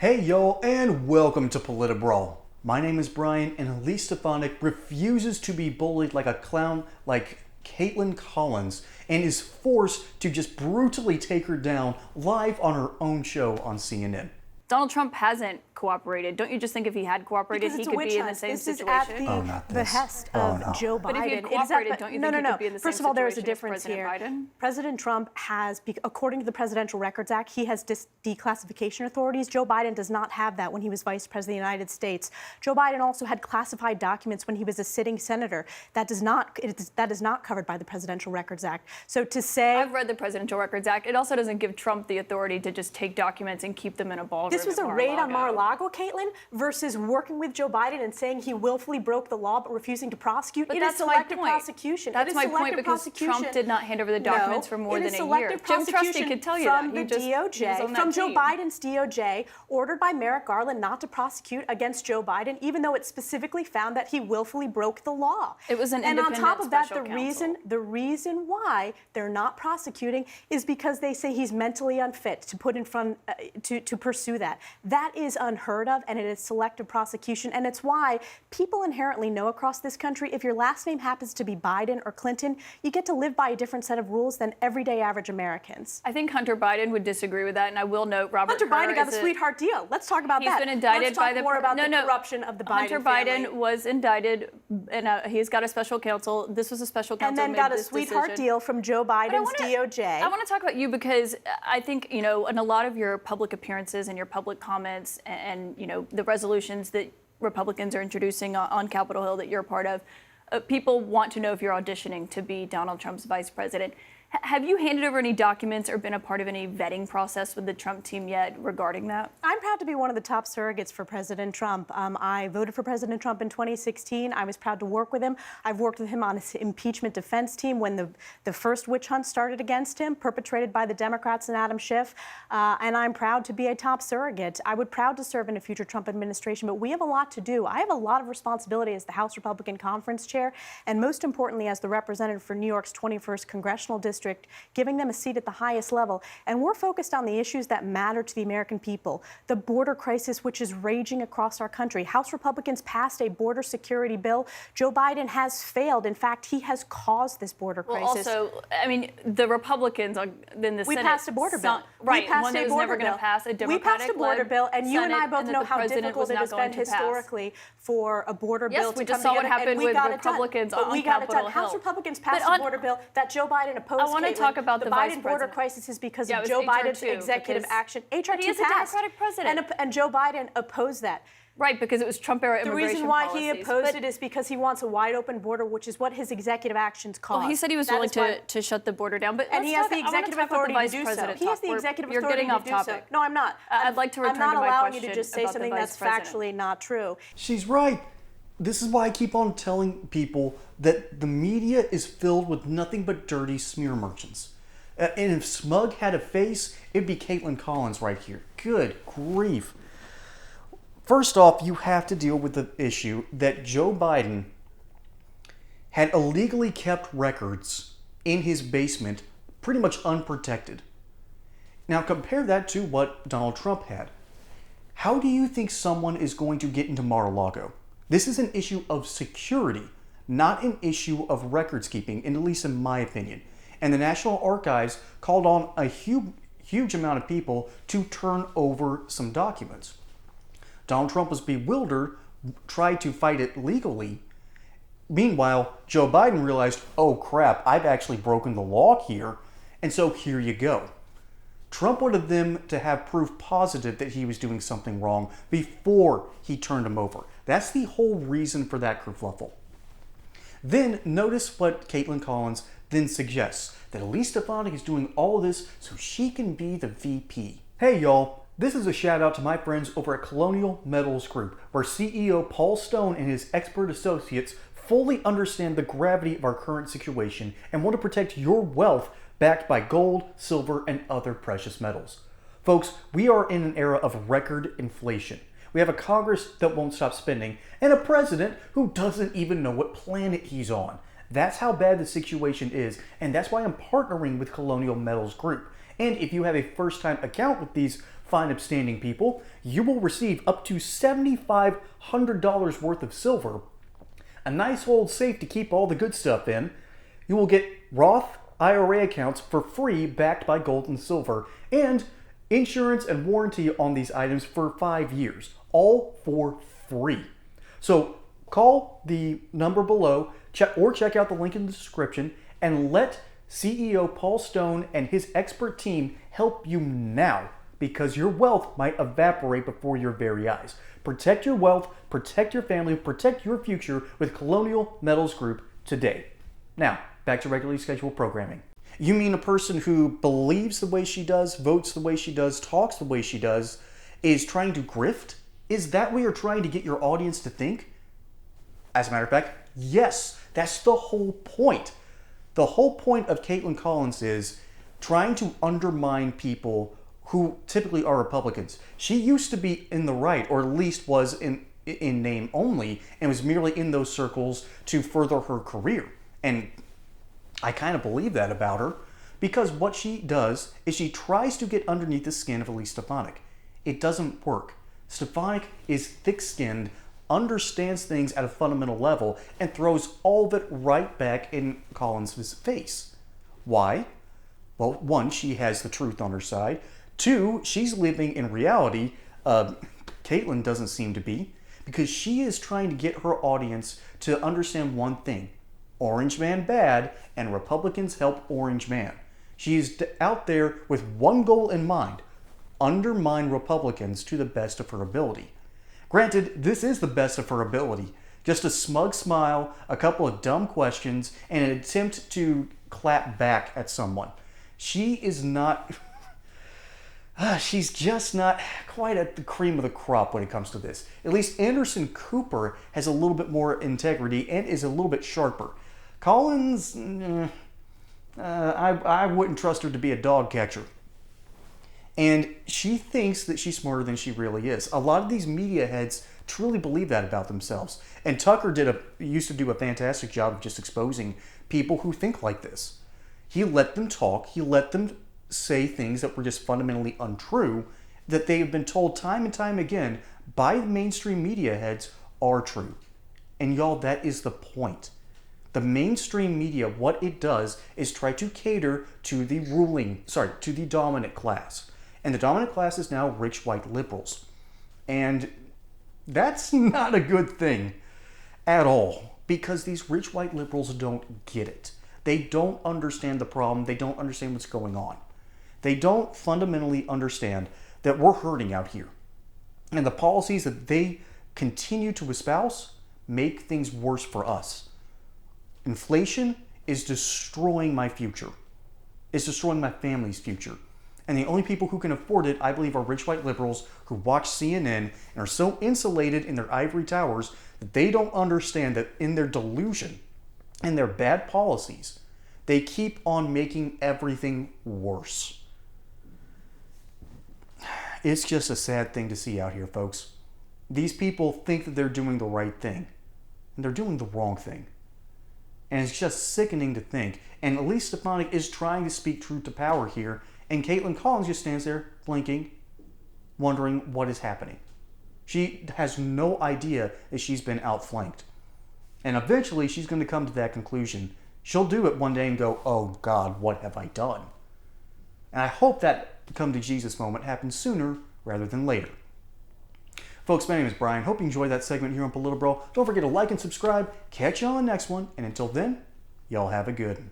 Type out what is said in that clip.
Hey yo, and welcome to Politabrawl. My name is Brian, and Elise Stefanik refuses to be bullied like a clown like Kaitlan Collins and is forced to just brutally take her down live on her own show on CNN. Donald Trump hasn't cooperated. Don't you just think if he had cooperated, he could be in the same situation? This is at the behest of Joe Biden. But if he had cooperated, don't you think he could be in the same situation? First of all, there is a difference President here. Biden? President Trump has, according to the Presidential Records Act, he has declassification authorities. Joe Biden does not have that when he was Vice President of the United States. Joe Biden also had classified documents when he was a sitting senator. That is not covered by the Presidential Records Act. So to say... I've read the Presidential Records Act. It also doesn't give Trump the authority to just take documents and keep them in a ballroom. This was a raid on Mar-a-Lago, Caitlin, versus working with Joe Biden and saying he willfully broke the law but refusing to prosecute. But it is selective prosecution. That's my point, because Trump did not hand over the documents for more than a year. Jim Trusty could tell you that. From the DOJ, from Joe Biden's DOJ, ordered by Merrick Garland not to prosecute against Joe Biden, even though it specifically found that he willfully broke the law. It was an independent special counsel. And on top of that, the reason why they're not prosecuting is because they say he's mentally unfit to put in front to pursue that. That is unheard of, and it is selective prosecution, and it's why people inherently know across this country if your last name happens to be Biden or Clinton, you get to live by a different set of rules than everyday average Americans. I think Hunter Biden would disagree with that, and I will note Robert Hunter Biden got a sweetheart deal. Let's talk about that. He's been indicted by the more about the corruption of the Biden Hunter family. Biden was indicted, and he's got a special counsel. This was a special counsel, and then got a sweetheart deal from Joe Biden's DOJ. I want to talk about you because I think, you know, in a lot of your public appearances and your public comments and you know, the resolutions that Republicans are introducing on Capitol Hill that you're a part of, people want to know if you're auditioning to be Donald Trump's vice president. Have you handed over any documents or been a part of any vetting process with the Trump team yet regarding that? I'm proud to be one of the top surrogates for President Trump. I voted for President Trump in 2016. I was proud to work with him. I've worked with him on his impeachment defense team when the first witch hunt started against him, perpetrated by the Democrats and Adam Schiff. And I'm proud to be a top surrogate. I would proud to serve in a future Trump administration, but we have a lot to do. I have a lot of responsibility as the House Republican Conference Chair, and most importantly, as the representative for New York's 21st Congressional District, giving them a seat at the highest level. And we're focused on the issues that matter to the American people. The border crisis, which is raging across our country. House Republicans passed a border security bill. Joe Biden has failed. In fact, he has caused this border crisis. Well, also, I mean, the Republicans in the Senate... We passed a border bill. Right, one that was never going to pass, a Democratic-led We passed a border bill, and you and I both know how difficult it has been historically historically for a border bill to come together. Yes, we just saw what happened with Republicans on Capitol Hill. House Republicans passed a border bill that Joe Biden opposed. I want to talk about the Biden border crisis is because of Joe Biden's executive action. HR2 he is a Democratic president. And Joe Biden opposed that. Right, because it was Trump-era immigration policies. The reason why he opposed it is because he wants a wide-open border, which is what his executive actions caused. Well, he said he was willing to shut the border down, but and he has the executive authority to do so. He has the executive authority to do so. No, I'm not. I'd like to return to my question. I'm not allowing you to just say something that's factually not true. She's right. This is why I keep on telling people that the media is filled with nothing but dirty smear merchants. And if smug had a face, it'd be Kaitlan Collins right here. Good grief. First off, you have to deal with the issue that Joe Biden had illegally kept records in his basement pretty much unprotected. Now compare that to what Donald Trump had. How do you think someone is going to get into Mar-a-Lago? This is an issue of security, not an issue of records keeping, at least in my opinion. And the National Archives called on a huge amount of people to turn over some documents. Donald Trump was bewildered, tried to fight it legally. Meanwhile, Joe Biden realized, oh crap, I've actually broken the law here, and so here you go. Trump wanted them to have proof positive that he was doing something wrong before he turned him over. That's the whole reason for that kerfluffle. Then notice what Kaitlan Collins then suggests, that Elise Stefanik is doing all of this so she can be the VP. Hey y'all, this is a shout out to my friends over at Colonial Metals Group, where CEO Paul Stone and his expert associates fully understand the gravity of our current situation and want to protect your wealth backed by gold, silver, and other precious metals. Folks, we are in an era of record inflation. We have a Congress that won't stop spending and a president who doesn't even know what planet he's on. That's how bad the situation is, and that's why I'm partnering with Colonial Metals Group. And if you have a first-time account with these fine upstanding people, you will receive up to $7,500 worth of silver, a nice old safe to keep all the good stuff in. You will get Roth IRA accounts for free backed by gold and silver, and insurance and warranty on these items for 5 years, all for free. So call the number below or check out the link in the description and let CEO Paul Stone and his expert team help you now, because your wealth might evaporate before your very eyes. Protect your wealth, protect your family, protect your future with Colonial Metals Group today. Now, back to regularly scheduled programming. You mean a person who believes the way she does, votes the way she does, talks the way she does, is trying to grift? Is that what you're trying to get your audience to think? As a matter of fact, yes, that's the whole point. The whole point of Kaitlan Collins is trying to undermine people who typically are Republicans. She used to be in the right, or at least was in name only, and was merely in those circles to further her career. And I kind of believe that about her, because what she does is she tries to get underneath the skin of Elise Stefanik. It doesn't work. Stefanik is thick-skinned, understands things at a fundamental level, and throws all of it right back in Collins' face. Why? Well, one, she has the truth on her side. Two, she's living in reality. Kaitlan doesn't seem to be, because she is trying to get her audience to understand one thing. Orange man bad, and Republicans help orange man. She is out there with one goal in mind: undermine Republicans to the best of her ability. Granted, this is the best of her ability. Just a smug smile, a couple of dumb questions, and an attempt to clap back at someone. She is not... she's just not quite at the cream of the crop when it comes to this. At least Anderson Cooper has a little bit more integrity and is a little bit sharper. Collins, I wouldn't trust her to be a dog catcher. And she thinks that she's smarter than she really is. A lot of these media heads truly believe that about themselves. And Tucker used to do a fantastic job of just exposing people who think like this. He let them talk. He let them say things that were just fundamentally untrue, that they have been told time and time again by the mainstream media heads are true. And y'all, that is the point. The mainstream media, what it does is try to cater to the to the dominant class. And the dominant class is now rich white liberals. And that's not a good thing at all, because these rich white liberals don't get it. They don't understand the problem. They don't understand what's going on. They don't fundamentally understand that we're hurting out here. And the policies that they continue to espouse make things worse for us. Inflation is destroying my future. It's destroying my family's future. And the only people who can afford it, I believe, are rich white liberals who watch CNN and are so insulated in their ivory towers that they don't understand that in their delusion and their bad policies, they keep on making everything worse. It's just a sad thing to see out here, folks. These people think that they're doing the right thing, and they're doing the wrong thing. And it's just sickening to think. And Elise Stefanik is trying to speak truth to power here, and Kaitlan Collins just stands there blinking, wondering what is happening. She has no idea that she's been outflanked. And eventually she's going to come to that conclusion. She'll do it one day and go, oh God, what have I done? And I hope that come to Jesus moment happens sooner rather than later. Folks, my name is Brian. Hope you enjoyed that segment here on Political Bro. Don't forget to like and subscribe. Catch you on the next one. And until then, y'all have a good one.